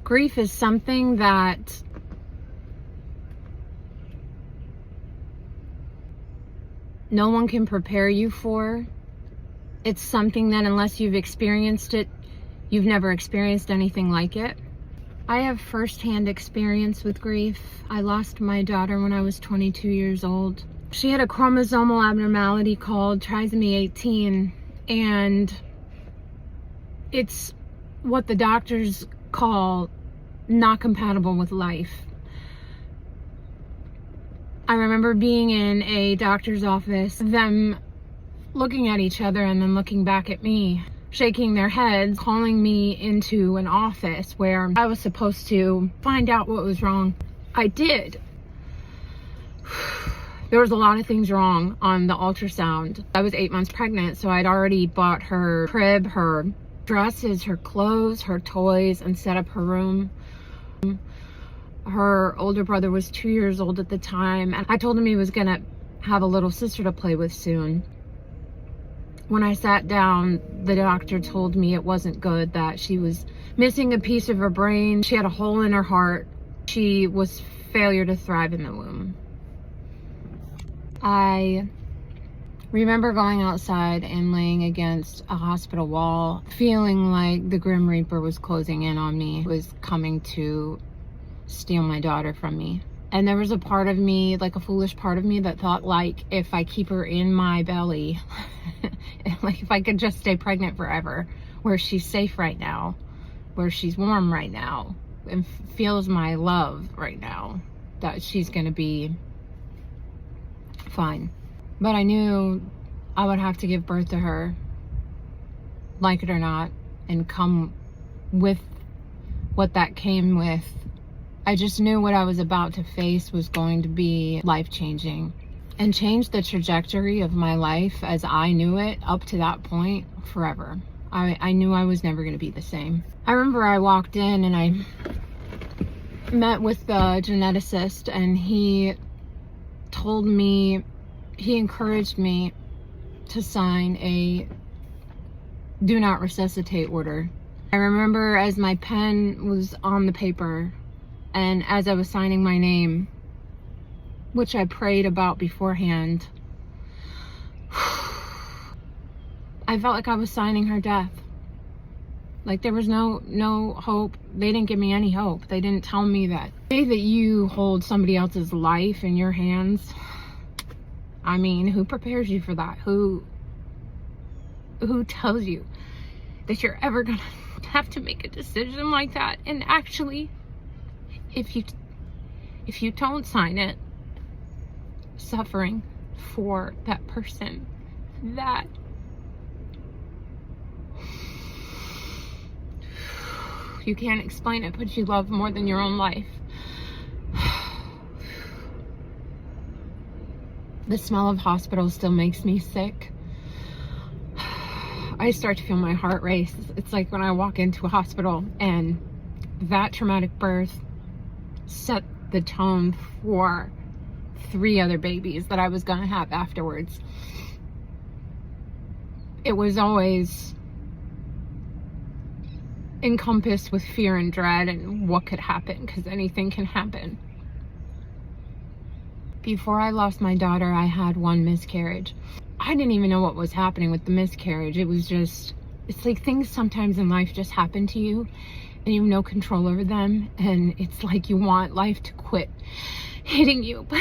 Grief is something that no one can prepare you for. It's something that unless you've experienced it, you've never experienced anything like it. I have firsthand experience with grief. I lost my daughter when I was 22 years old. She had a chromosomal abnormality called trisomy 18, and it's what the doctors call not compatible with life. I remember being in a doctor's office, them looking at each other and then looking back at me, shaking their heads, calling me into an office where I was supposed to find out what was wrong. I did. There was a lot of things wrong on the ultrasound. I was 8 months pregnant, so I'd already bought her crib, her dresses, her clothes, her toys, and set up her room. Her older brother was 2 years old at the time, and I told him he was gonna have a little sister to play with soon. When I sat down, the doctor told me it wasn't good, that she was missing a piece of her brain. She had a hole in her heart. She was failure to thrive in the womb. I remember going outside and laying against a hospital wall, feeling like the Grim Reaper was closing in on me, was coming to steal my daughter from me. And there was a part of me, like a foolish part of me, that thought, like, if I keep her in my belly, like if I could just stay pregnant forever, where she's safe right now, where she's warm right now, and feels my love right now, that she's gonna be fine. But I knew I would have to give birth to her, like it or not, and come with what that came with. I just knew what I was about to face was going to be life-changing and change the trajectory of my life as I knew it up to that point forever. I knew I was never going to be the same. I remember I walked in and I met with the geneticist, and he told me, he encouraged me to sign a do not resuscitate order. I remember as my pen was on the paper, and as I was signing my name, which I prayed about beforehand, I felt like I was signing her death. Like there was no hope. They didn't give me any hope. They didn't tell me that. The day that you hold somebody else's life in your hands, I mean, who prepares you for that? Who tells you that you're ever gonna have to make a decision like that? And actually, if you don't sign it, suffering for that person that you can't explain it, but you love more than your own life. The smell of hospital still makes me sick. I start to feel my heart race. It's like when I walk into a hospital, and that traumatic birth set the tone for 3 other babies that I was gonna have afterwards. It was always encompassed with fear and dread and what could happen, because anything can happen. Before I lost my daughter, I had 1 miscarriage. I didn't even know what was happening with the miscarriage. It was just, it's like things sometimes in life just happen to you and you have no control over them, and it's like you want life to quit hitting you, but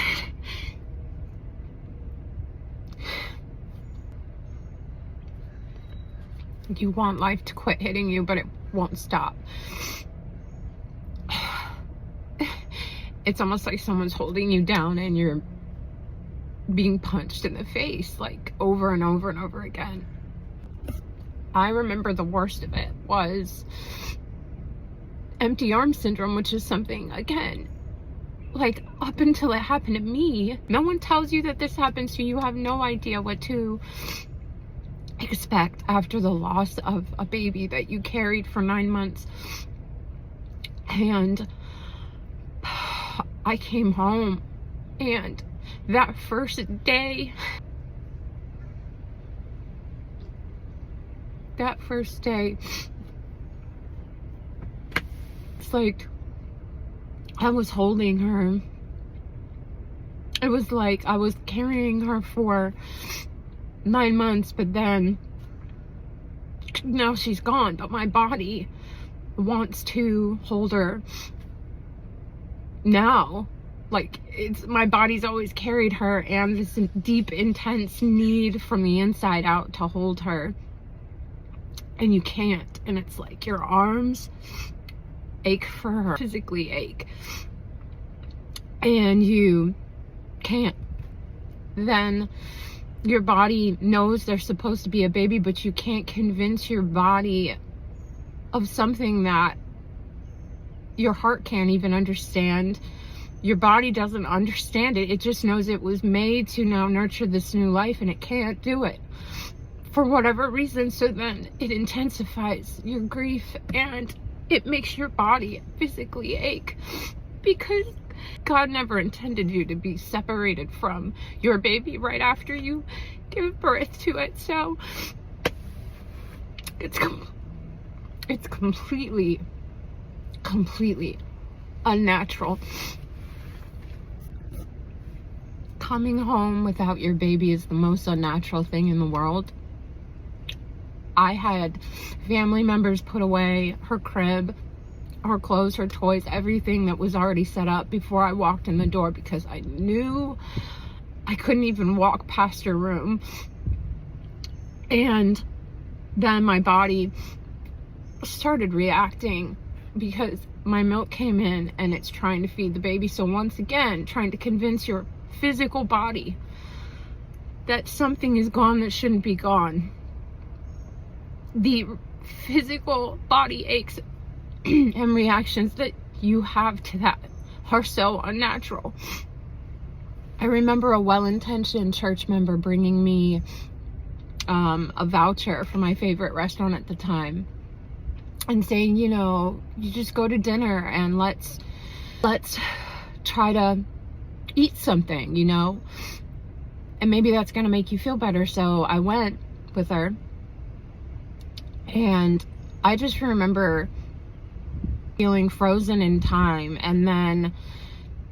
you want life to quit hitting you, but it won't stop. It's almost like someone's holding you down and you're being punched in the face, like over and over and over again. I remember the worst of it was empty arm syndrome, which is something, again, like up until it happened to me, no one tells you that this happens to you. You have no idea what to expect after the loss of a baby that you carried for 9 months. And I came home, and that first day, It's like I was holding her. It was like I was carrying her for 9 months, but then now she's gone, but my body wants to hold her now. Like, it's my body's always carried her, and this deep, intense need from the inside out to hold her, and you can't. And it's like your arms ache for her, physically ache, and you can't. Then your body knows there's supposed to be a baby, but you can't convince your body of something that your heart can't even understand. Your body doesn't understand it. It just knows it was made to now nurture this new life, and it can't do it for whatever reason. So then it intensifies your grief, and it makes your body physically ache, because God never intended you to be separated from your baby right after you give birth to it. So it's completely unnatural. Coming home without your baby is the most unnatural thing in the world. I had family members put away her crib, her clothes, her toys, everything that was already set up before I walked in the door, because I knew I couldn't even walk past her room. And then my body started reacting because my milk came in and it's trying to feed the baby. So once again, trying to convince your physical body that something is gone that shouldn't be gone. The physical body aches and reactions that you have to that are so unnatural. I remember a well-intentioned church member bringing me a voucher for my favorite restaurant at the time, and saying, you know, you just go to dinner and let's try to eat something, you know, and maybe that's gonna make you feel better. So I went with her, and I just remember feeling frozen in time, and then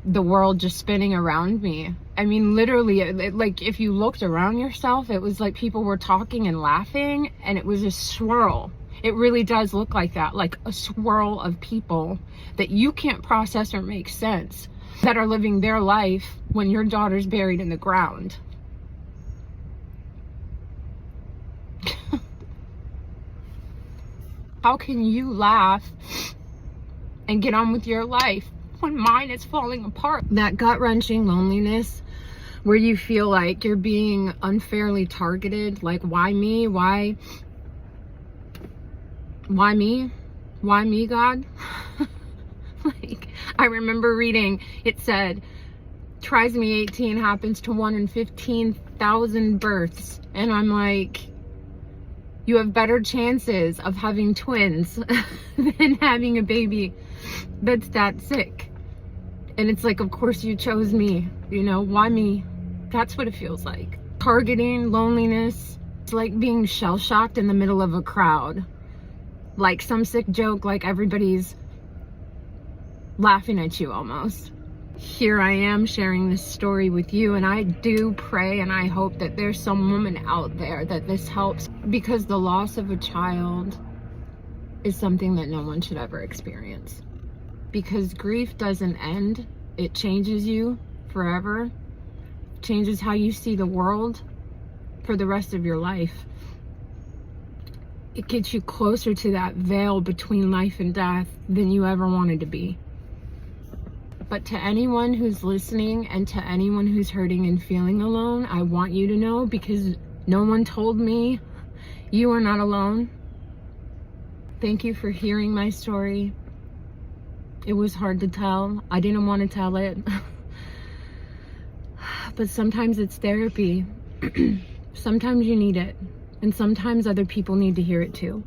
the world just spinning around me. I mean, literally, like, if you looked around yourself, it was like people were talking and laughing, and it was a swirl. It really does look like that, like a swirl of people that you can't process or make sense, that are living their life when your daughter's buried in the ground. How can you laugh and get on with your life when mine is falling apart? That gut-wrenching loneliness where you feel like you're being unfairly targeted. Like, why me? Why me? Why me, God? Like, I remember reading, it said, trisomy 18 happens to 1 in 15,000 births. And I'm like, you have better chances of having twins than having a baby that's that sick. And it's like, of course you chose me, you know, why me? That's what it feels like. Targeting, loneliness. It's like being shell-shocked in the middle of a crowd. Like some sick joke, like everybody's laughing at you almost. Here I am sharing this story with you, and I do pray and I hope that there's some woman out there that this helps, because the loss of a child is something that no one should ever experience. Because grief doesn't end. It changes you forever. Changes how you see the world for the rest of your life. It gets you closer to that veil between life and death than you ever wanted to be. But to anyone who's listening and to anyone who's hurting and feeling alone, I want you to know, because no one told me, you are not alone. Thank you for hearing my story. It was hard to tell. I didn't want to tell it. But sometimes it's therapy. Sometimes you need it. And sometimes other people need to hear it too.